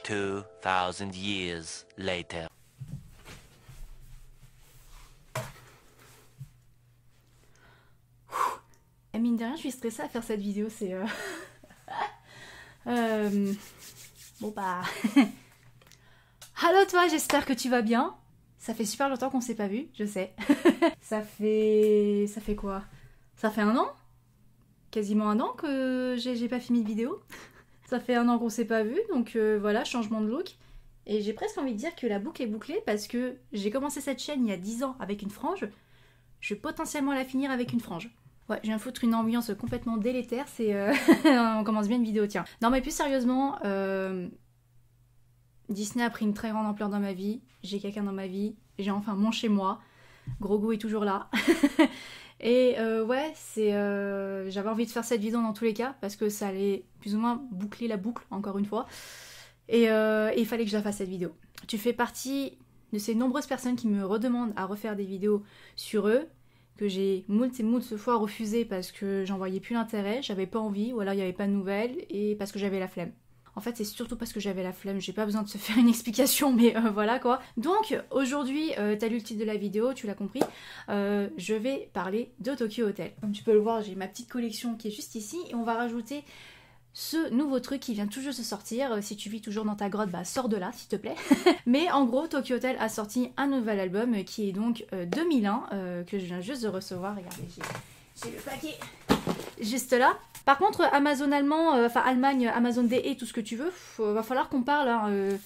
2000 years later. Et mine de rien, je suis stressée à faire cette vidéo, c'est... Bon bah... Hello toi, j'espère que tu vas bien. Ça fait super longtemps qu'on s'est pas vu, je sais. Ça fait quoi? Ça fait 1 an? Quasiment 1 an que j'ai pas filmé de vidéo. Ça fait 1 an qu'on s'est pas vu, donc voilà, changement de look. Et j'ai presque envie de dire que la boucle est bouclée parce que j'ai commencé cette chaîne il y a 10 ans avec une frange. Je vais potentiellement la finir avec une frange. Ouais, je viens de foutre une ambiance complètement délétère, c'est... On commence bien une vidéo, tiens. Non mais plus sérieusement, Disney a pris une très grande ampleur dans ma vie, j'ai quelqu'un dans ma vie, j'ai enfin mon chez moi, Grogu est toujours là. Et ouais, c'est... j'avais envie de faire cette vidéo dans tous les cas, parce que ça allait plus ou moins boucler la boucle, encore une fois. Et il fallait que je la fasse cette vidéo. Tu fais partie de ces nombreuses personnes qui me redemandent à refaire des vidéos sur eux, que j'ai moult et moult fois refusé parce que j'en voyais plus l'intérêt, j'avais pas envie, ou alors il n'y avait pas de nouvelles, et parce que j'avais la flemme. En fait, c'est surtout parce que j'avais la flemme, j'ai pas besoin de se faire une explication, mais voilà quoi. Donc, aujourd'hui, t'as lu le titre de la vidéo, tu l'as compris, je vais parler de Tokyo Hotel. Comme tu peux le voir, j'ai ma petite collection qui est juste ici, et on va rajouter ce nouveau truc qui vient tout juste de sortir. Si tu vis toujours dans ta grotte, bah sors de là s'il te plaît. Mais en gros, Tokyo Hotel a sorti un nouvel album qui est donc 2001, que je viens juste de recevoir. Regardez, j'ai le paquet juste là. Par contre, Amazon allemand, enfin Allemagne, Amazon DE, tout ce que tu veux, va falloir qu'on parle. Hein,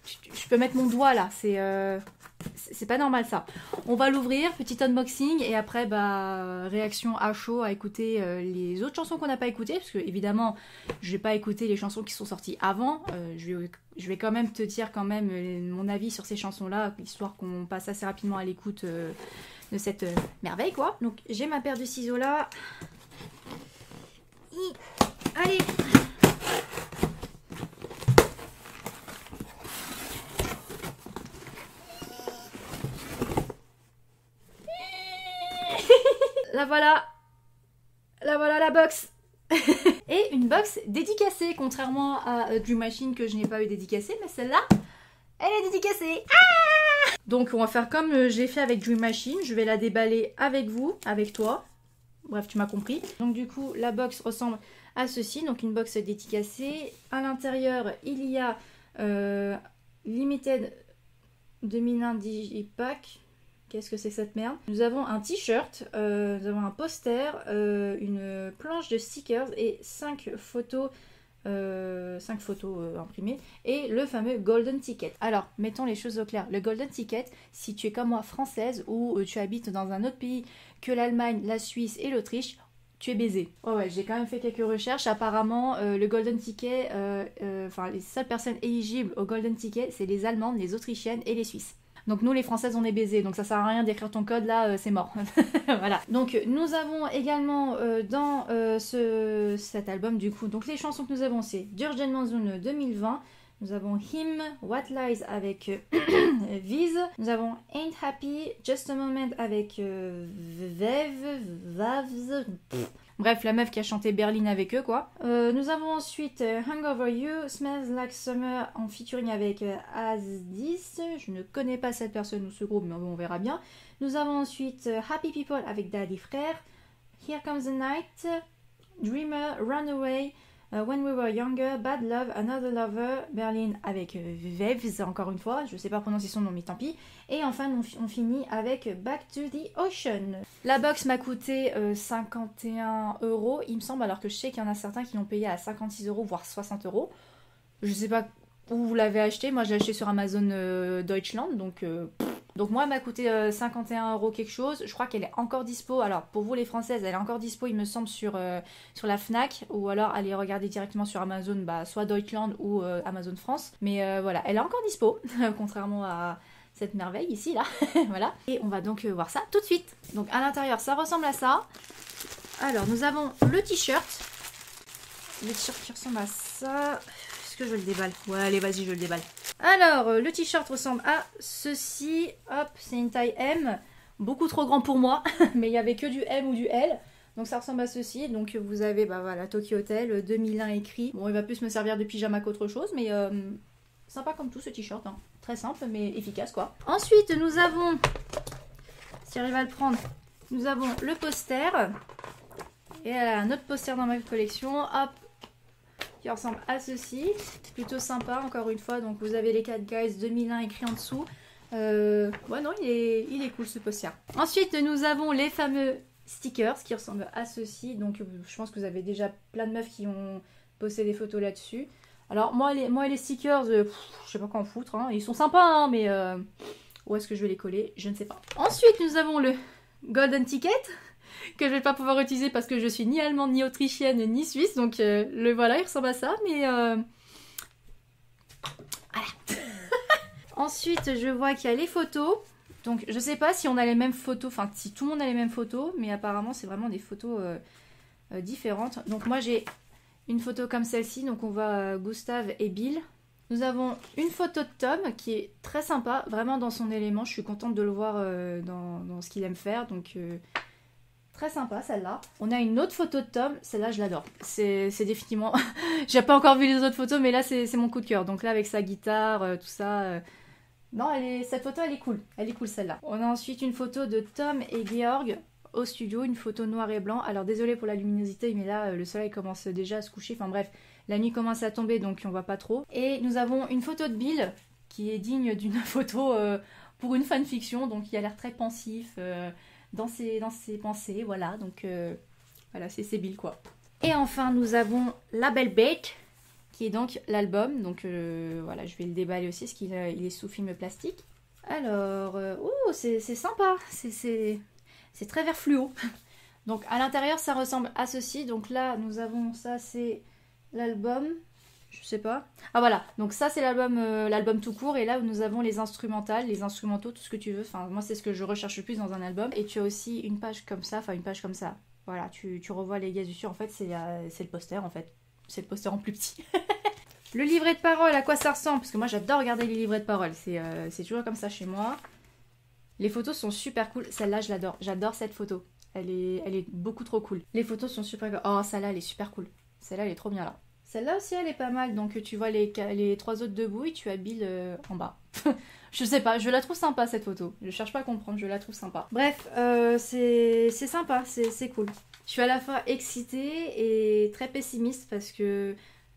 je peux mettre mon doigt là, c'est pas normal ça. On va l'ouvrir, petit unboxing, et après bah réaction à chaud à écouter les autres chansons qu'on n'a pas écoutées, parce que évidemment je vais pas écouter les chansons qui sont sorties avant. Je vais quand même te dire quand même mon avis sur ces chansons là, histoire qu'on passe assez rapidement à l'écoute de cette merveille quoi. Donc j'ai ma paire de ciseaux là. Allez. La voilà. La voilà la box. Et une box dédicacée, contrairement à Dream Machine que je n'ai pas eu dédicacée, mais celle-là, elle est dédicacée. Ah, donc on va faire comme j'ai fait avec Dream Machine, je vais la déballer avec vous, avec toi. Bref, tu m'as compris. Donc du coup, la box ressemble à ceci, donc une box dédicacée. À l'intérieur, il y a Limited 2001 Digipack. Qu'est-ce que c'est que cette merde? Nous avons un t-shirt, nous avons un poster, une planche de stickers et 5 photos, imprimées, et le fameux Golden Ticket. Alors, mettons les choses au clair. Le Golden Ticket, si tu es comme moi française ou tu habites dans un autre pays que l'Allemagne, la Suisse et l'Autriche, tu es baisé. Oh ouais, j'ai quand même fait quelques recherches. Apparemment, le Golden Ticket, enfin les seules personnes éligibles au Golden Ticket, c'est les Allemandes, les Autrichiennes et les Suisses. Donc nous les Françaises on est baisés, donc ça sert à rien d'écrire ton code là, c'est mort. Voilà. Donc nous avons également dans cet album du coup, donc les chansons que nous avons c'est Jurgen Monsoon 2020, nous avons Him, What Lies avec Viz, nous avons Ain't Happy, Just a Moment avec Vavz. Bref, la meuf qui a chanté Berlin avec eux, quoi. Nous avons ensuite Hangover You, Smells Like Summer en featuring avec Asdis. Je ne connais pas cette personne ou ce groupe, mais bon, on verra bien. Nous avons ensuite Happy People avec Daddy Frère, Here Comes the Night, Dreamer, Runaway, When We Were Younger, Bad Love, Another Lover, Berlin avec Vevs, encore une fois, je ne sais pas prononcer son nom, mais tant pis. Et enfin, on finit avec Back to the Ocean. La box m'a coûté 51 €, il me semble, alors que je sais qu'il y en a certains qui l'ont payé à 56 €, voire 60 €. Je ne sais pas où vous l'avez acheté, moi je l'ai acheté sur Amazon Deutschland, donc moi elle m'a coûté 51 € quelque chose. Je crois qu'elle est encore dispo, alors pour vous les Françaises, elle est encore dispo il me semble sur la Fnac, ou alors allez regarder directement sur Amazon, bah, soit Deutschland ou Amazon France. Mais voilà, elle est encore dispo, contrairement à cette merveille ici là. Voilà. Et on va donc voir ça tout de suite. Donc à l'intérieur ça ressemble à ça. Alors nous avons le t-shirt. Le t-shirt qui ressemble à ça. Est-ce que je le déballe? Ouais allez vas-y je le déballe. Alors le t-shirt ressemble à ceci. Hop, c'est une taille M. Beaucoup trop grand pour moi. Mais il n'y avait que du M ou du L. Donc ça ressemble à ceci, donc vous avez bah voilà Tokyo Hotel 2001 écrit. Bon il va plus me servir de pyjama qu'autre chose mais sympa comme tout ce t-shirt, hein. Très simple mais efficace quoi. Ensuite nous avons, si j'arrive à le prendre, nous avons le poster. Et elle a un autre poster dans ma collection, hop, qui ressemble à ceci. Plutôt sympa encore une fois, donc vous avez les 4 guys 2001 écrit en dessous. Ouais non il est cool ce poster. Ensuite nous avons les fameux stickers qui ressemblent à ceci, donc je pense que vous avez déjà plein de meufs qui ont posté des photos là-dessus. Alors moi les stickers, je sais pas quoi en foutre, hein. Ils sont sympas hein, mais où est-ce que je vais les coller, je ne sais pas. Ensuite nous avons le Golden Ticket que je vais pas pouvoir utiliser parce que je suis ni allemande, ni autrichienne, ni suisse, donc le voilà il ressemble à ça, mais voilà. Ensuite je vois qu'il y a les photos. Donc je sais pas si on a les mêmes photos, enfin si tout le monde a les mêmes photos, mais apparemment c'est vraiment des photos différentes. Donc moi j'ai une photo comme celle-ci, donc on voit Gustave et Bill. Nous avons une photo de Tom qui est très sympa, vraiment dans son élément, je suis contente de le voir dans ce qu'il aime faire, donc très sympa celle-là. On a une autre photo de Tom, celle-là je l'adore, c'est définitivement, j'ai pas encore vu les autres photos mais là c'est mon coup de cœur, donc là avec sa guitare, tout ça... Non, cette photo, elle est cool celle-là. On a ensuite une photo de Tom et Georg au studio, une photo noir et blanc. Alors désolé pour la luminosité, mais là, le soleil commence déjà à se coucher. Enfin bref, la nuit commence à tomber, donc on voit pas trop. Et nous avons une photo de Bill, qui est digne d'une photo pour une fanfiction, donc il a l'air très pensif dans ses pensées, voilà. Donc voilà, c'est Bill, quoi. Et enfin, nous avons La Belle Bête, qui est donc l'album, donc voilà, je vais le déballer aussi, parce qu'il est sous film plastique. Alors, oh, c'est sympa, c'est très vert fluo. Donc à l'intérieur, ça ressemble à ceci, donc là, nous avons ça, c'est l'album, je sais pas. Ah voilà, donc ça c'est l'album tout court, et là nous avons les instrumentales, les instrumentaux, tout ce que tu veux, enfin moi c'est ce que je recherche le plus dans un album. Et tu as aussi une page comme ça, enfin une page comme ça, voilà, tu revois les gars dessus, en fait c'est le poster en fait. C'est le poster en plus petit. Le livret de parole, à quoi ça ressemble? Parce que moi j'adore regarder les livrets de parole. C'est toujours comme ça chez moi. Les photos sont super cool. Celle-là je l'adore. J'adore cette photo. Elle est beaucoup trop cool. Les photos sont super cool. Oh celle-là elle est super cool. Celle-là elle est trop bien là. Celle-là aussi elle est pas mal. Donc tu vois les 3 autres debout et tu as Bill en bas. Je sais pas, je la trouve sympa cette photo. Je cherche pas à comprendre, je la trouve sympa. Bref, c'est sympa, c'est cool. Je suis à la fois excitée et très pessimiste parce que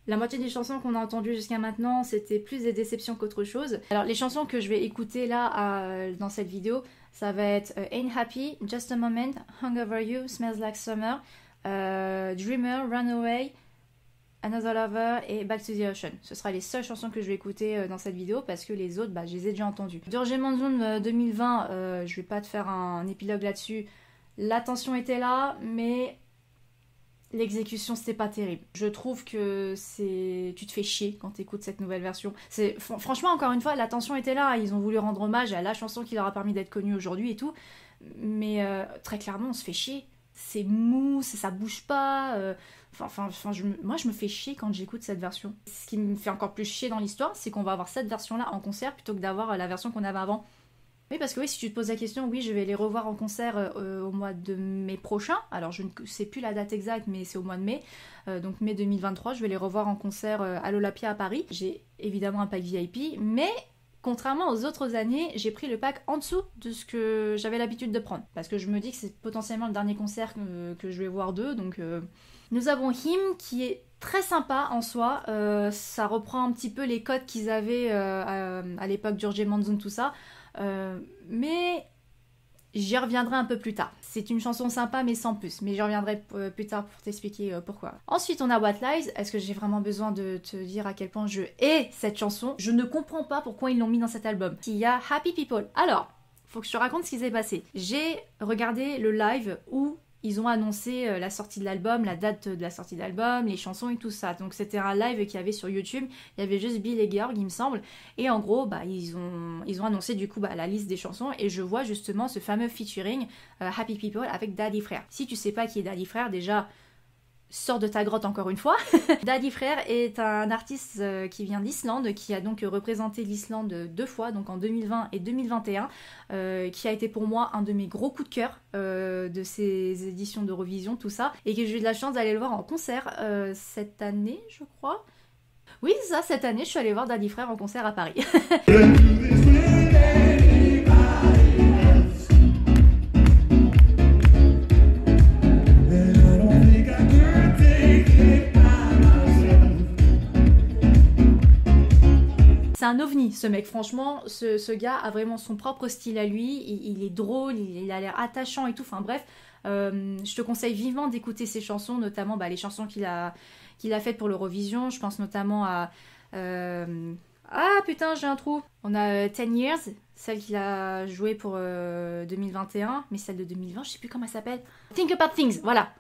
la moitié des chansons qu'on a entendues jusqu'à maintenant, c'était plus des déceptions qu'autre chose. Alors les chansons que je vais écouter là dans cette vidéo, ça va être Ain't Happy, Just a Moment, Hung Over You, Smells Like Summer, Dreamer, Runaway, Another Lover et Back to the Ocean. Ce sera les seules chansons que je vais écouter dans cette vidéo parce que les autres, je les ai déjà entendues. George Monsoon 2020, je vais pas te faire un épilogue là-dessus. La tension était là, mais l'exécution c'était pas terrible. Je trouve que tu te fais chier quand t'écoutes cette nouvelle version. Franchement, encore une fois, la tension était là. Ils ont voulu rendre hommage à la chanson qui leur a permis d'être connue aujourd'hui et tout. Mais très clairement, on se fait chier. C'est mou, ça bouge pas. Moi, je me fais chier quand j'écoute cette version. Ce qui me fait encore plus chier dans l'histoire, c'est qu'on va avoir cette version-là en concert plutôt que d'avoir la version qu'on avait avant. Oui, parce que oui, si tu te poses la question, oui, je vais les revoir en concert au mois de mai prochain. Alors, je ne sais plus la date exacte, mais c'est au mois de mai. Donc, mai 2023, je vais les revoir en concert à l'Olympia à Paris. J'ai évidemment un pack VIP, mais contrairement aux autres années, j'ai pris le pack en dessous de ce que j'avais l'habitude de prendre. Parce que je me dis que c'est potentiellement le dernier concert que je vais voir d'eux. Donc, nous avons Him, qui est très sympa en soi. Ça reprend un petit peu les codes qu'ils avaient à l'époque George Monsoon, tout ça. Mais j'y reviendrai un peu plus tard. C'est une chanson sympa mais sans plus, mais j'y reviendrai plus tard pour t'expliquer pourquoi. Ensuite on a What Lies. Est-ce que j'ai vraiment besoin de te dire à quel point je hais cette chanson? Je ne comprends pas pourquoi ils l'ont mis dans cet album. Il y a Happy People. Alors, faut que je te raconte ce qui s'est passé. J'ai regardé le live où ils ont annoncé la sortie de l'album, la date de la sortie de l'album, les chansons et tout ça. Donc c'était un live qu'il y avait sur YouTube. Il y avait juste Bill et Georg, il me semble. Et en gros, ils ont annoncé du coup la liste des chansons. Et je vois justement ce fameux featuring Happy People avec Daddy Frère. Si tu sais pas qui est Daddy Frère, déjà, sors de ta grotte encore une fois. Daddy Frère est un artiste qui vient d'Islande, qui a donc représenté l'Islande 2 fois, donc en 2020 et 2021, qui a été pour moi un de mes gros coups de cœur de ces éditions d'Eurovision, tout ça, et que j'ai eu de la chance d'aller le voir en concert cette année, je crois. Oui, ça, cette année, je suis allée voir Daddy Frère en concert à Paris. C'est un ovni, ce mec, franchement, ce gars a vraiment son propre style à lui, il est drôle, il a l'air attachant et tout, enfin bref, je te conseille vivement d'écouter ses chansons, notamment les chansons qu'il a faites pour l'Eurovision, je pense notamment à... Ah putain, j'ai un trou. On a 10 Years, celle qu'il a jouée pour 2021, mais celle de 2020, je sais plus comment elle s'appelle. Think About Things, voilà.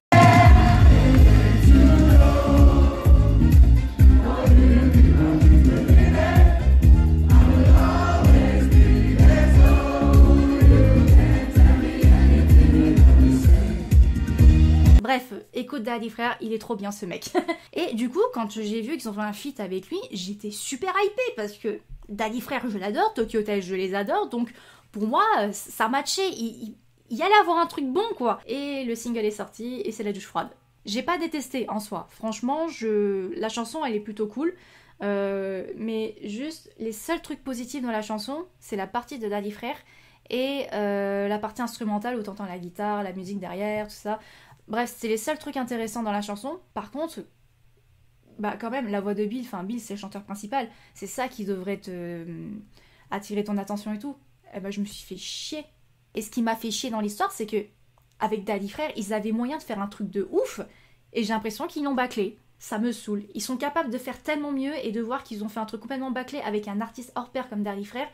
Bref, écoute Daddy Frère, il est trop bien ce mec. Et du coup, quand j'ai vu qu'ils ont fait un feat avec lui, j'étais super hypée parce que Daddy Frère, je l'adore, Tokyo Hotel, je les adore, donc pour moi, ça matchait, il y allait avoir un truc bon quoi. Et le single est sorti et c'est la douche froide. J'ai pas détesté en soi, franchement, la chanson elle est plutôt cool, mais juste les seuls trucs positifs dans la chanson, c'est la partie de Daddy Frère et la partie instrumentale où t'entends la guitare, la musique derrière, tout ça. Bref, c'est les seuls trucs intéressants dans la chanson. Par contre, quand même, la voix de Bill, enfin Bill c'est le chanteur principal, c'est ça qui devrait attirer ton attention et tout. Je me suis fait chier. Et ce qui m'a fait chier dans l'histoire, c'est que avec Daddy Frère, ils avaient moyen de faire un truc de ouf, et j'ai l'impression qu'ils l'ont bâclé. Ça me saoule. Ils sont capables de faire tellement mieux, et de voir qu'ils ont fait un truc complètement bâclé avec un artiste hors pair comme Daddy Frère,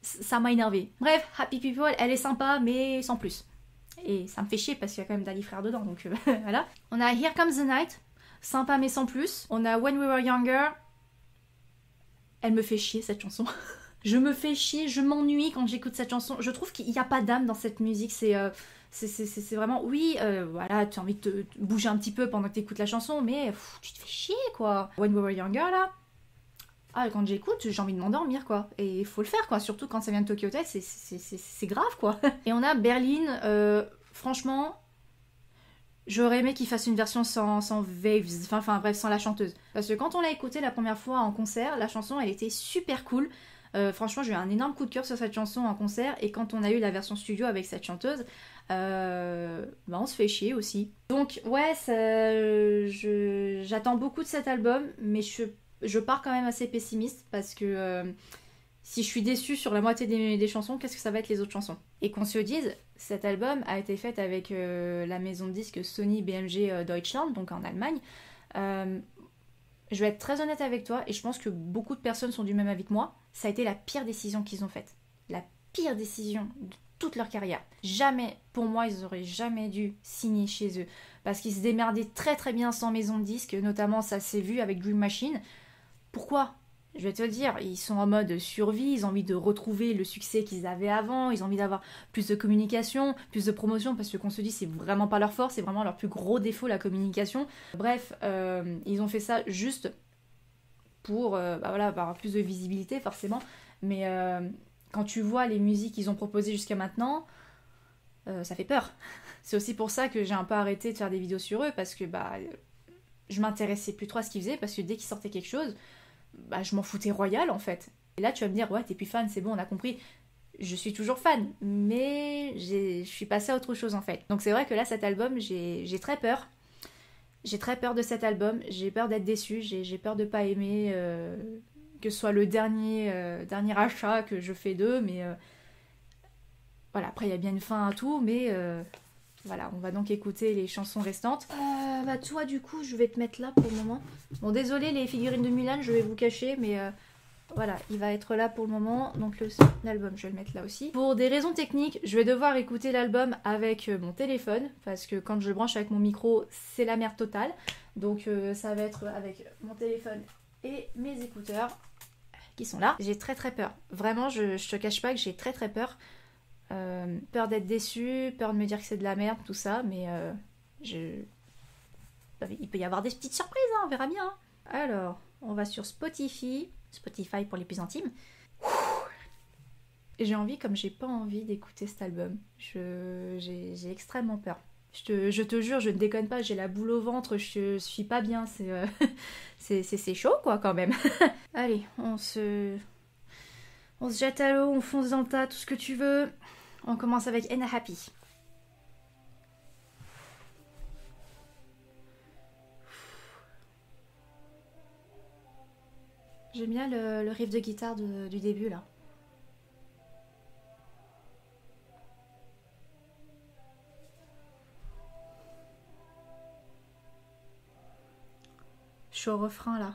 ça m'a énervé. Bref, Happy People, elle est sympa, mais sans plus. Et ça me fait chier parce qu'il y a quand même Daddy Frère dedans, donc voilà. On a Here Comes the Night, sympa mais sans plus. On a When We Were Younger. Elle me fait chier cette chanson. Je me fais chier, je m'ennuie quand j'écoute cette chanson. Je trouve qu'il n'y a pas d'âme dans cette musique. C'est vraiment... Oui, voilà, tu as envie de te bouger un petit peu pendant que tu écoutes la chanson, mais tu te fais chier, quoi. When We Were Younger, là... Ah, quand j'écoute, j'ai envie de m'endormir, quoi. Et il faut le faire, quoi. Surtout quand ça vient de Tokyo Hotel, c'est grave, quoi. Et on a Berlin. Franchement, j'aurais aimé qu'il fasse une version sans Waves. Enfin, bref, sans la chanteuse. Parce que quand on l'a écoutée la première fois en concert, la chanson, elle était super cool. Franchement, j'ai eu un énorme coup de cœur sur cette chanson en concert. Et quand on a eu la version studio avec cette chanteuse, on se fait chier aussi. Donc, ouais, j'attends beaucoup de cet album, mais je pars quand même assez pessimiste parce que si je suis déçue sur la moitié des chansons, qu'est-ce que ça va être les autres chansons? Et qu'on se dise, cet album a été fait avec la maison de disques Sony BMG Deutschland, donc en Allemagne. Je vais être très honnête avec toi et je pense que beaucoup de personnes sont du même avis que moi. Ça a été la pire décision qu'ils ont faite. La pire décision de toute leur carrière. Jamais, pour moi, ils auraient jamais dû signer chez eux. Parce qu'ils se démerdaient très très bien sans maison de disques, notamment ça s'est vu avec Dream Machine. Pourquoi ? Je vais te le dire, ils sont en mode survie, ils ont envie de retrouver le succès qu'ils avaient avant, ils ont envie d'avoir plus de communication, plus de promotion, parce que qu'on se dit c'est vraiment pas leur force, c'est vraiment leur plus gros défaut, la communication. Bref, ils ont fait ça juste pour avoir plus de visibilité forcément, mais quand tu vois les musiques qu'ils ont proposées jusqu'à maintenant, ça fait peur. C'est aussi pour ça que j'ai un peu arrêté de faire des vidéos sur eux, parce que je m'intéressais plus trop à ce qu'ils faisaient, parce que dès qu'ils sortaient quelque chose, je m'en foutais royal en fait. Et là tu vas me dire ouais t'es plus fan, c'est bon on a compris. Je suis toujours fan, mais je suis passée à autre chose en fait. Donc c'est vrai que là cet album j'ai très peur. J'ai très peur de cet album, j'ai peur d'être déçue, j'ai peur de pas aimer, que ce soit le dernier achat que je fais d'eux, mais voilà, après il y a bien une fin à tout, mais voilà, on va donc écouter les chansons restantes. Toi du coup je vais te mettre là pour le moment. Bon désolé les figurines de Mulan, je vais vous cacher, mais voilà, il va être là pour le moment. Donc l'album je vais le mettre là aussi. Pour des raisons techniques, je vais devoir écouter l'album avec mon téléphone, parce que quand je le branche avec mon micro, c'est la merde totale. Donc ça va être avec mon téléphone et mes écouteurs qui sont là. J'ai très très peur. Vraiment, je te cache pas que j'ai très très peur. Peur d'être déçue, peur de me dire que c'est de la merde, tout ça, mais Il peut y avoir des petites surprises, hein, on verra bien. Hein. Alors, on va sur Spotify. Spotify pour les plus intimes. J'ai envie, comme j'ai pas envie d'écouter cet album. J'ai extrêmement peur. Je te jure, je ne déconne pas, j'ai la boule au ventre, je suis pas bien. C'est chaud, quoi, quand même. Allez, on se jette à l'eau, on fonce dans le tas, tout ce que tu veux. On commence avec Ain't Happy. J'aime bien le riff de guitare du début, là. Je suis au refrain, là.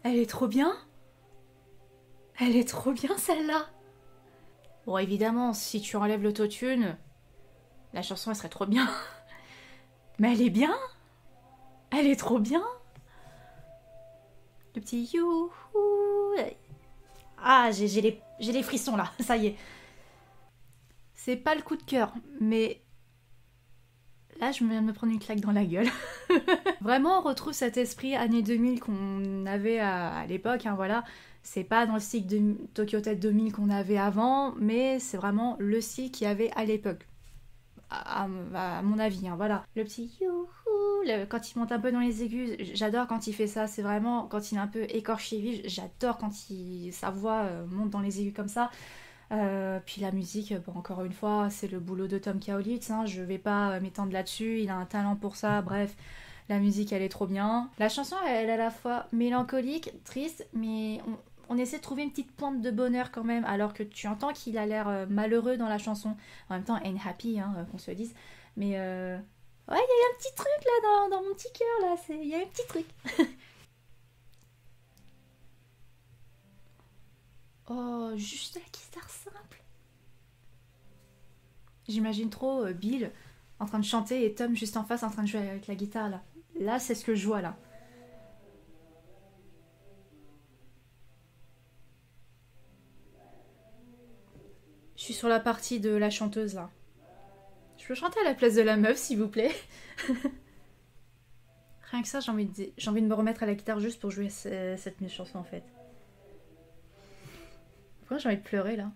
Elle est trop bien. Elle est trop bien, celle-là. Bon, évidemment, si tu enlèves l'autotune, la chanson, elle serait trop bien. Mais elle est bien. Elle est trop bien. Le petit youhou. Ah, j'ai les frissons, là. Ça y est. C'est pas le coup de cœur, mais... Là, je viens de me prendre une claque dans la gueule. Vraiment, on retrouve cet esprit années 2000 qu'on avait à l'époque, hein, voilà. C'est pas dans le style de Tokyo Hotel 2000 qu'on avait avant, mais c'est vraiment le style qu'il y avait à l'époque. À mon avis, hein, voilà. Le petit youhou, quand il monte un peu dans les aigus, j'adore quand il fait ça. C'est vraiment, quand il est un peu écorché vif, j'adore quand sa voix monte dans les aigus comme ça. Puis la musique, bon, encore une fois, c'est le boulot de Tom Kaulitz, hein, je vais pas m'étendre là-dessus, il a un talent pour ça, bref, la musique elle est trop bien. La chanson elle est à la fois mélancolique, triste, mais on essaie de trouver une petite pointe de bonheur quand même, alors que tu entends qu'il a l'air malheureux dans la chanson. En même temps, ain't happy, hein, qu'on se le dise, mais ouais, il y a un petit truc là dans mon petit cœur, là, il y a un petit truc. Oh, juste la guitare simple. J'imagine trop Bill en train de chanter et Tom juste en face en train de jouer avec la guitare là. Là, c'est ce que je vois là. Je suis sur la partie de la chanteuse là. Je peux chanter à la place de la meuf, s'il vous plaît. Rien que ça, j'ai envie de me remettre à la guitare juste pour jouer cette chanson en fait. Pourquoi j'ai envie de pleurer là?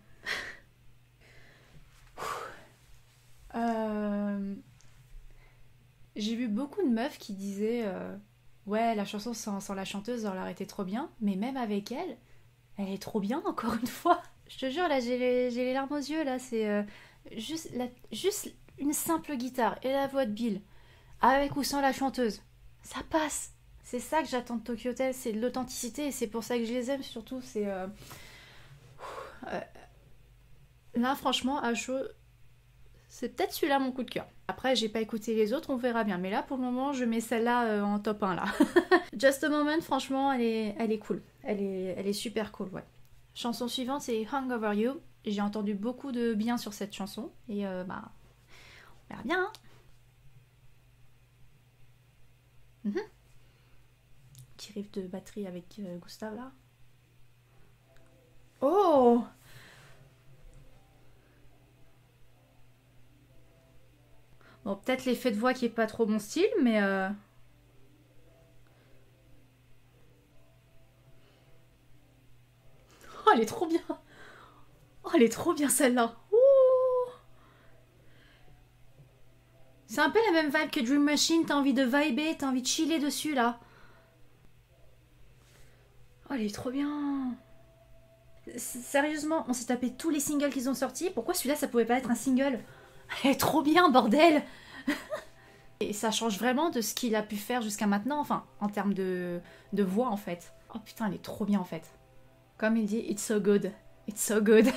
J'ai vu beaucoup de meufs qui disaient ouais, la chanson sans la chanteuse, elle aurait été trop bien, mais même avec elle, elle est trop bien encore une fois. Je te jure, là, j'ai les larmes aux yeux, là, c'est juste une simple guitare et la voix de Bill, avec ou sans la chanteuse, ça passe. C'est ça que j'attends de Tokyo Hotel, c'est de l'authenticité et c'est pour ça que je les aime surtout, c'est... là, franchement, à chaud, c'est peut-être celui-là mon coup de cœur. Après, j'ai pas écouté les autres, on verra bien. Mais là, pour le moment, je mets celle-là en top 1, là. Just a Moment, franchement, elle est cool. Elle est super cool, ouais. Chanson suivante, c'est Hung Over You. J'ai entendu beaucoup de bien sur cette chanson. Et bah, on verra bien, hein. Petit riff de batterie avec Gustave, là. Oh! Bon, peut-être l'effet de voix qui est pas trop mon style, mais... Oh, elle est trop bien! Oh, elle est trop bien, celle-là! Ouh. C'est un peu la même vibe que Dream Machine, t'as envie de vibrer, t'as envie de chiller dessus, là. Oh, elle est trop bien! Sérieusement, on s'est tapé tous les singles qu'ils ont sortis, pourquoi celui-là, ça pouvait pas être un single? Elle est trop bien, bordel! Et ça change vraiment de ce qu'il a pu faire jusqu'à maintenant, enfin, en termes de voix, en fait. Oh putain, elle est trop bien, en fait. Comme il dit, it's so good. It's so good.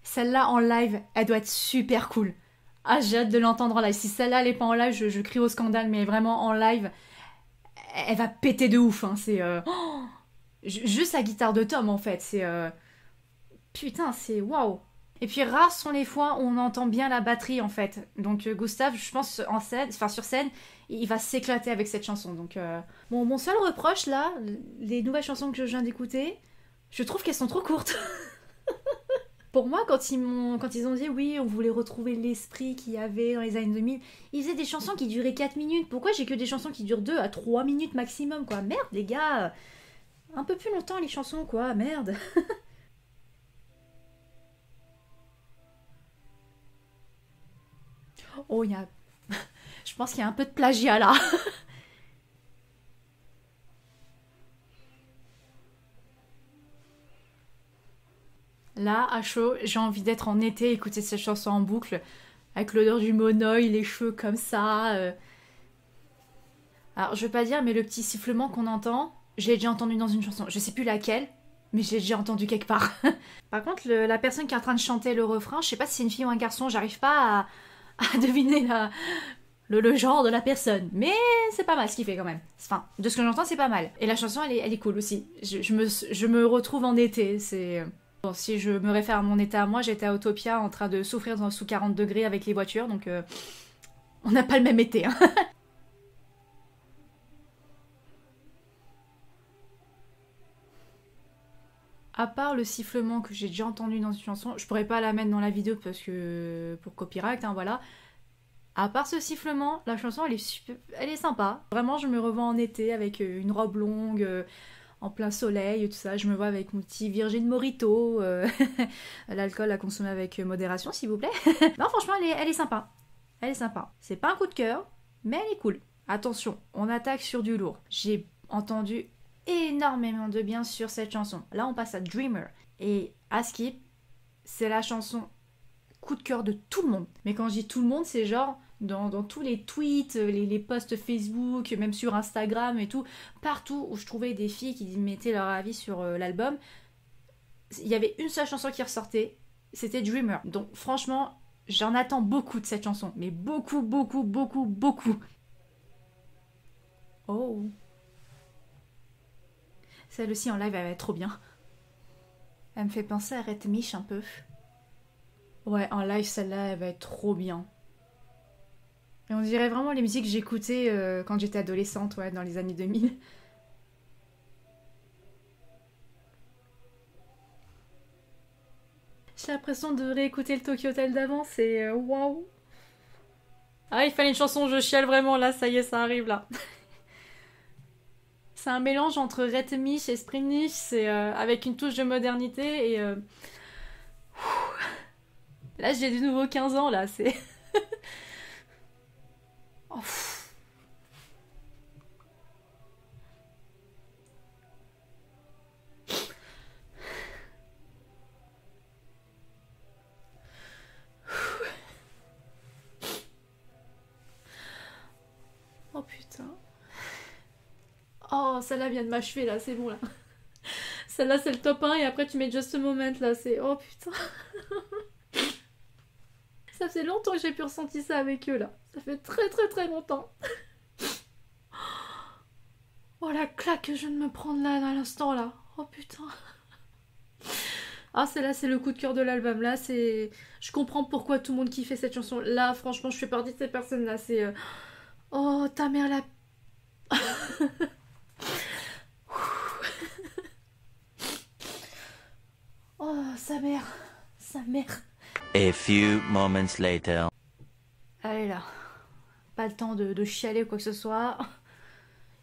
Celle-là, en live, elle doit être super cool. Ah, j'ai hâte de l'entendre en live. Si celle-là, elle est pas en live, je crie au scandale, mais vraiment, en live, elle va péter de ouf, hein. C'est... juste la guitare de Tom, en fait. C'est... Putain, c'est... Waouh! Et puis rares sont les fois où on entend bien la batterie en fait. Donc Gustave, je pense sur scène, il va s'éclater avec cette chanson. Donc bon, mon seul reproche là, les nouvelles chansons que je viens d'écouter, Je trouve qu'elles sont trop courtes. Pour moi, quand ils ont dit oui, on voulait retrouver l'esprit qu'il y avait dans les années 2000, ils faisaient des chansons qui duraient 4 minutes. Pourquoi j'ai que des chansons qui durent 2 à 3 minutes maximum, quoi? Merde, les gars. Un peu plus longtemps, les chansons, quoi. Merde. Oh, il y a... Je pense qu'il y a un peu de plagiat, là. Là, à chaud, j'ai envie d'être en été, écouter cette chanson en boucle, avec l'odeur du monoeil, les cheveux comme ça. Alors, je veux pas dire, mais le petit sifflement qu'on entend, j'ai déjà entendu dans une chanson. Je sais plus laquelle, mais j'ai déjà entendu quelque part. Par contre, la personne qui est en train de chanter le refrain, je sais pas si c'est une fille ou un garçon, j'arrive pas à deviner le genre de la personne. Mais c'est pas mal ce qu'il fait quand même. Enfin, de ce que j'entends, c'est pas mal. Et la chanson, elle est cool aussi. Je me retrouve en été, c'est... Bon, si je me réfère à mon état à moi, j'étais à Autopia en train de souffrir sous 40 degrés avec les voitures, donc on n'a pas le même été. Hein. À part le sifflement que j'ai déjà entendu dans une chanson, je pourrais pas la mettre dans la vidéo parce que pour copyright, hein, voilà. À part ce sifflement, la chanson elle est sympa. Vraiment, je me revois en été avec une robe longue, en plein soleil, tout ça. Je me vois avec mon petit Virgin Morito. L'alcool à consommer avec modération, s'il vous plaît. Non, franchement, elle est sympa. Elle est sympa. C'est pas un coup de cœur, mais elle est cool. Attention, on attaque sur du lourd. J'ai entendu énormément de bien sur cette chanson. Là, on passe à Dreamer. Et à Skip, c'est la chanson coup de cœur de tout le monde. Mais quand je dis tout le monde, c'est genre dans tous les tweets, les posts Facebook, même sur Instagram et tout, partout où je trouvais des filles qui mettaient leur avis sur l'album, il y avait une seule chanson qui ressortait, c'était Dreamer. Donc franchement, j'en attends beaucoup de cette chanson, mais beaucoup, beaucoup, beaucoup, beaucoup. Oh. Celle aussi en live, elle va être trop bien. Elle me fait penser à Red Mich un peu. Ouais, en live, celle-là, elle va être trop bien. Et on dirait vraiment les musiques que j'écoutais quand j'étais adolescente, ouais, dans les années 2000. J'ai l'impression de réécouter le Tokyo Hotel d'avant, c'est waouh. Ah, il fallait une chanson, je chiale vraiment, là, ça y est, ça arrive, là. C'est un mélange entre Red Mich et Spring Mich, c'est avec une touche de modernité, et... Là, j'ai de nouveau 15 ans, là, c'est... Oh, oh putain. Oh, celle-là vient de m'achever, là, c'est bon, là. Celle-là, c'est le top 1, et après, tu mets Just a Moment, là, c'est... Oh putain. Ça fait longtemps que j'ai pu ressentir ça avec eux, là. Ça fait très très très longtemps. Oh, la claque que je viens de me prendre là, à l'instant, là. Oh putain. Ah, celle-là, c'est le coup de cœur de l'album. Là, c'est... Je comprends pourquoi tout le monde kiffait cette chanson. Là, franchement, je fais partie de ces personnes-là. C'est... Oh, ta mère, la... Oh, sa mère. Sa mère. A few moments later. Allez, là. Pas le temps de chialer ou quoi que ce soit.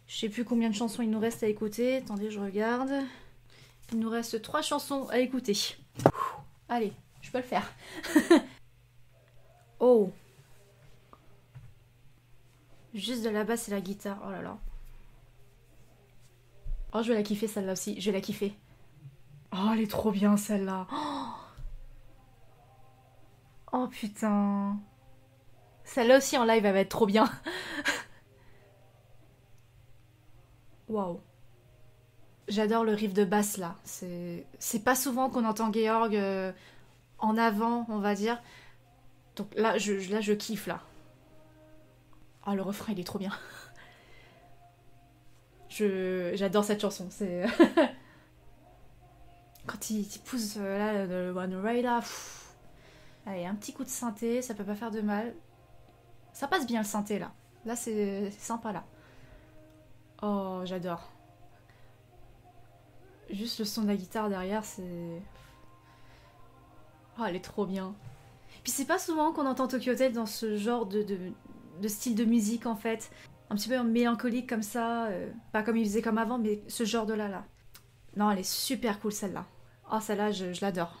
Je sais plus combien de chansons il nous reste à écouter. Attendez, je regarde. Il nous reste 3 chansons à écouter. Allez, je peux le faire. Oh. Juste de la basse et la guitare. Oh là là. Oh, je vais la kiffer celle-là aussi. Je vais la kiffer. Oh, elle est trop bien celle-là. Oh putain. Celle-là aussi en live, elle va être trop bien. Waouh. J'adore le riff de basse là. C'est pas souvent qu'on entend Georg en avant, on va dire. Donc là, je kiffe là. Oh, le refrain, il est trop bien. J'adore cette chanson. C'est quand il pousse là le One Way là. Pff. Allez, un petit coup de synthé, ça peut pas faire de mal. Ça passe bien le synthé là. Là, c'est sympa là. Oh, j'adore. Juste le son de la guitare derrière, c'est... Oh, elle est trop bien. Puis c'est pas souvent qu'on entend Tokyo Hotel dans ce genre de style de musique, en fait. Un petit peu mélancolique comme ça. Pas comme il faisait comme avant, mais ce genre de là. Non, elle est super cool, celle-là. Oh, celle-là, je l'adore.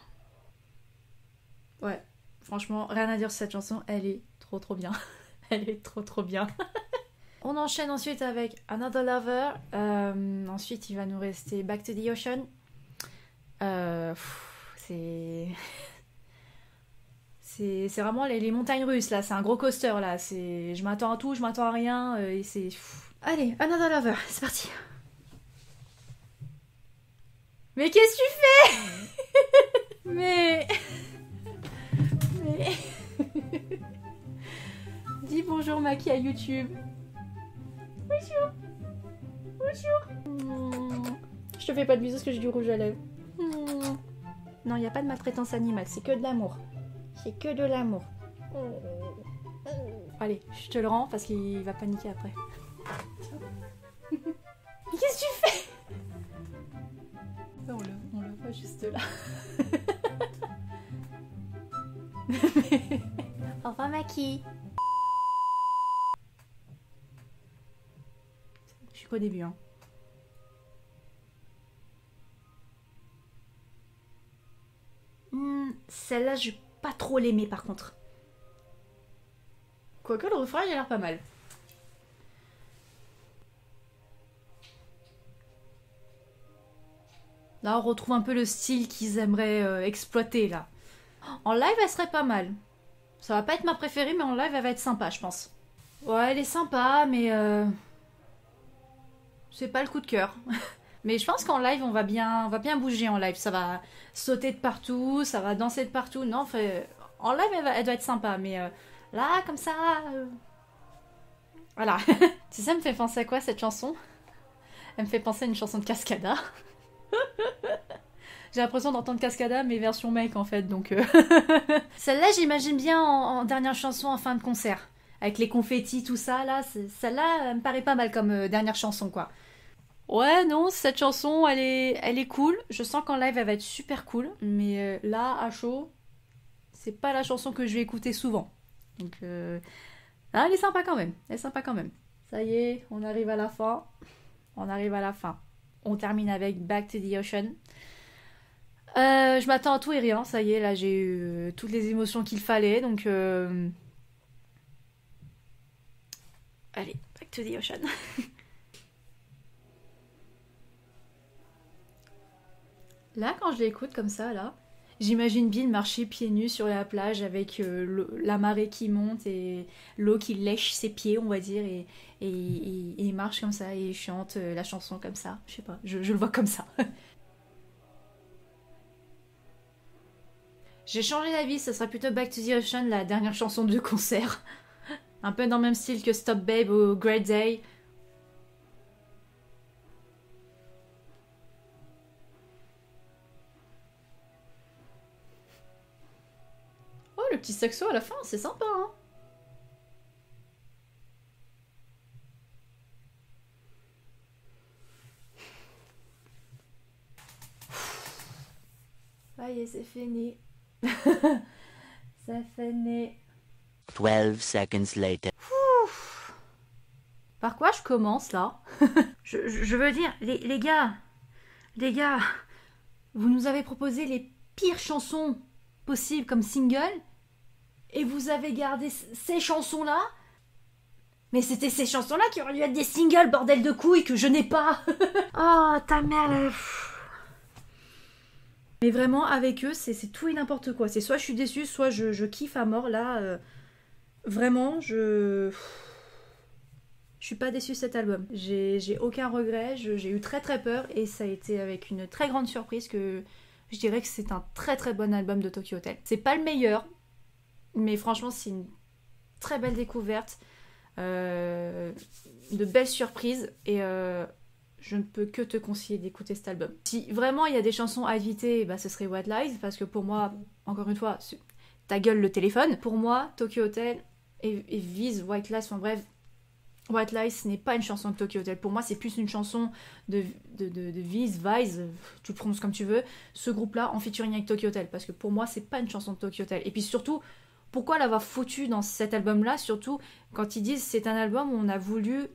Ouais, franchement, rien à dire sur cette chanson. Elle est trop bien. Elle est trop bien. On enchaîne ensuite avec Another Lover. Ensuite, il va nous rester Back to the Ocean. C'est... C'est vraiment les montagnes russes, là. C'est un gros coaster, là. Je m'attends à tout, je m'attends à rien. Et c'est... Allez, Another Lover, c'est parti. Mais qu'est-ce que tu fais? Mais... Dis bonjour, Maki, à YouTube. Bonjour. Je te fais pas de bisous parce que j'ai du rouge à lèvres. Non, il n'y a pas de maltraitance animale, c'est que de l'amour. C'est que de l'amour. Allez, je te le rends parce qu'il va paniquer après. Mais qu'est-ce que tu fais? On le voit juste là. Au revoir, Maki. Je suis qu'au début, hein. Celle-là, je vais pas trop l'aimer par contre. Quoique le refrain, il a l'air pas mal. Là, on retrouve un peu le style qu'ils aimeraient exploiter, là. En live, elle serait pas mal. Ça va pas être ma préférée, mais en live, elle va être sympa, je pense. Ouais, elle est sympa, mais... c'est pas le coup de cœur. Mais je pense qu'en live, on va bien bouger en live. Ça va sauter de partout, ça va danser de partout. Non, en live, elle doit être sympa. Mais là, comme ça... Voilà. Tu sais, ça me fait penser à quoi, cette chanson? Elle me fait penser à une chanson de Cascada. J'ai l'impression d'entendre Cascada, mais version mec, en fait. Donc celle-là, j'imagine bien en dernière chanson, en fin de concert. Avec les confettis, tout ça, là. Celle-là, elle me paraît pas mal comme dernière chanson, quoi. Ouais, non, cette chanson, elle est cool. Je sens qu'en live, elle va être super cool. Mais là, à chaud, c'est pas la chanson que je vais écouter souvent. Donc, ah, elle est sympa quand même. Elle est sympa quand même. Ça y est, on arrive à la fin. On arrive à la fin. On termine avec Back to the Ocean. Je m'attends à tout et rien. Ça y est, là, j'ai eu toutes les émotions qu'il fallait. Donc, allez, Back to the Ocean. Là, quand je l'écoute comme ça, là, j'imagine Bill marcher pieds nus sur la plage avec la marée qui monte et l'eau qui lèche ses pieds, on va dire, et il marche comme ça et il chante la chanson comme ça. Je sais pas, je le vois comme ça. J'ai changé d'avis, ça sera plutôt Back to the Ocean, la dernière chanson de concert. Un peu dans le même style que Stop Babe ou Great Day. Oh, le petit saxo à la fin, c'est sympa, hein. Ça y est, c'est fini. C'est fini. 12 seconds later. Par quoi je commence, là? je veux dire, les gars, vous nous avez proposé les pires chansons possibles comme single, et vous avez gardé ces chansons-là? Mais c'était ces chansons-là qui auraient dû être des singles, bordel de couilles, que je n'ai pas. Oh, ta mère. Mais vraiment, avec eux, c'est tout et n'importe quoi. C'est soit je suis déçue, soit je kiffe à mort. Là, vraiment, je suis pas déçue de cet album. J'ai aucun regret, j'ai eu très très peur, et ça a été avec une très grande surprise que je dirais que c'est un très très bon album de Tokyo Hotel. C'est pas le meilleur, mais franchement, c'est une très belle découverte, de belles surprises, et je ne peux que te conseiller d'écouter cet album. Si vraiment il y a des chansons à éviter, bah, ce serait What Lies, parce que pour moi, encore une fois, ta gueule le téléphone. Pour moi, Tokyo Hotel et Viz, White Lies, enfin bref, White Lies n'est pas une chanson de Tokyo Hotel. Pour moi, c'est plus une chanson de Vice, tu le prononces comme tu veux, ce groupe-là en featuring avec Tokyo Hotel. Parce que pour moi, c'est pas une chanson de Tokyo Hotel. Et puis surtout, pourquoi l'avoir foutu dans cet album-là? Surtout quand ils disent c'est un album où on a voulu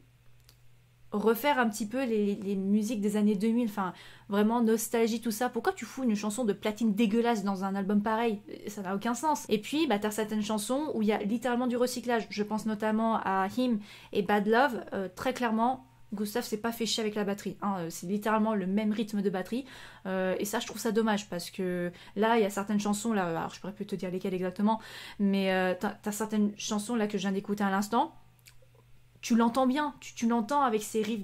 refaire un petit peu les musiques des années 2000, enfin vraiment nostalgie, tout ça. Pourquoi tu fous une chanson de Platine dégueulasse dans un album pareil? Ça n'a aucun sens. Et puis t'as certaines chansons où il y a littéralement du recyclage. Je pense notamment à Him et Bad Love. Très clairement, Gustave s'est pas fait chier avec la batterie, hein. C'est littéralement le même rythme de batterie, et ça je trouve ça dommage parce que là il y a certaines chansons là, alors je pourrais plus te dire lesquelles exactement, mais t'as certaines chansons là que je viens d'écouter à l'instant. Tu l'entends bien, tu l'entends avec ses riffs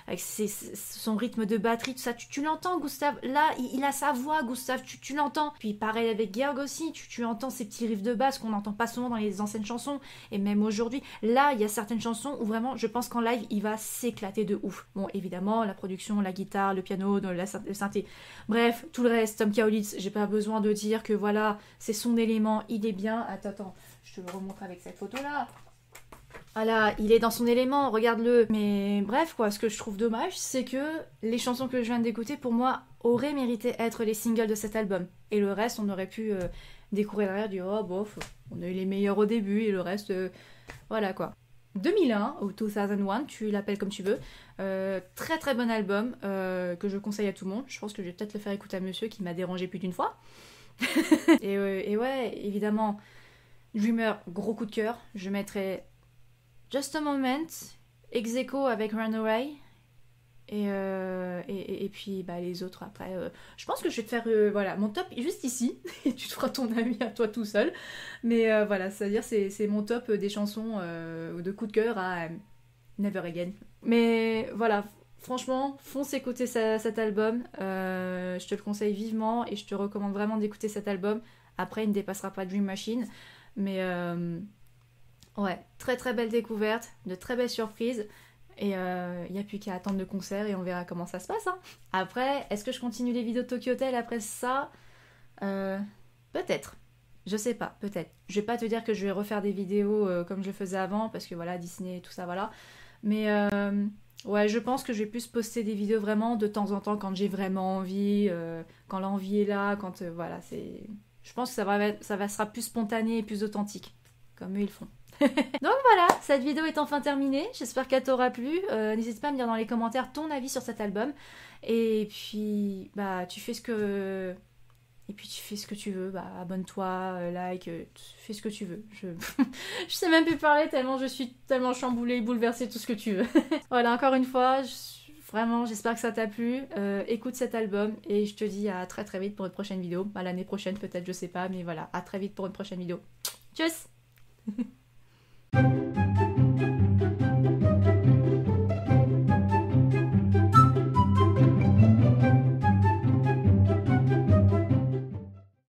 avec son rythme de batterie, tout ça, tu l'entends Gustave, là il a sa voix Gustave, tu l'entends. Puis pareil avec Georg aussi, tu entends ces petits riffs de basse qu'on n'entend pas souvent dans les anciennes chansons, et même aujourd'hui. Là il y a certaines chansons où vraiment je pense qu'en live il va s'éclater de ouf. Bon évidemment la production, la guitare, le piano, le synthé, bref tout le reste, Tom Kaulitz, j'ai pas besoin de dire que voilà, c'est son élément, il est bien. Attends, je te le remontre avec cette photo là. Voilà, il est dans son élément, regarde-le. Mais bref, quoi, ce que je trouve dommage, c'est que les chansons que je viens d'écouter, pour moi, auraient mérité être les singles de cet album. Et le reste, on aurait pu découvrir derrière du « oh, bof, on a eu les meilleurs au début, et le reste, voilà, quoi ». 2001, ou 2001, tu l'appelles comme tu veux. Très très bon album, que je conseille à tout le monde. Je pense que je vais peut-être le faire écouter à monsieur, qui m'a dérangé plus d'une fois. et ouais, évidemment, Dreamer, gros coup de cœur. Je mettrai Just a Moment, ex aequo avec Runaway, et puis les autres après. Je pense que je vais te faire voilà, mon top juste ici, et tu te feras ton avis à toi tout seul. Mais voilà, c'est-à-dire c'est mon top des chansons de coup de cœur à Never Again. Mais voilà, franchement, fonce écouter cet album. Je te le conseille vivement, et je te recommande vraiment d'écouter cet album. Après, il ne dépassera pas Dream Machine, mais... ouais, très très belle découverte, de très belles surprises, et il n'y a plus qu'à attendre le concert et on verra comment ça se passe, hein. Après, est-ce que je continue les vidéos de Tokyo Hotel après ça? Peut-être, je sais pas, peut-être. Je vais pas te dire que je vais refaire des vidéos comme je faisais avant, parce que voilà, Disney, tout ça, voilà. Mais ouais, je pense que je vais plus poster des vidéos vraiment de temps en temps quand j'ai vraiment envie, quand l'envie est là, quand voilà, c'est... Je pense que ça sera plus spontané et plus authentique, comme eux ils le font. Donc voilà, cette vidéo est enfin terminée, j'espère qu'elle t'aura plu. N'hésite pas à me dire dans les commentaires ton avis sur cet album, et puis tu fais ce que tu veux, abonne-toi, like, tu fais ce que tu veux. Je sais même plus parler tellement je suis tellement chamboulée, bouleversée, tout ce que tu veux. Voilà, encore une fois, vraiment j'espère que ça t'a plu. Écoute cet album et je te dis à très très vite pour une prochaine vidéo. L'année prochaine peut-être, je sais pas, mais voilà, à très vite pour une prochaine vidéo. Tchuss.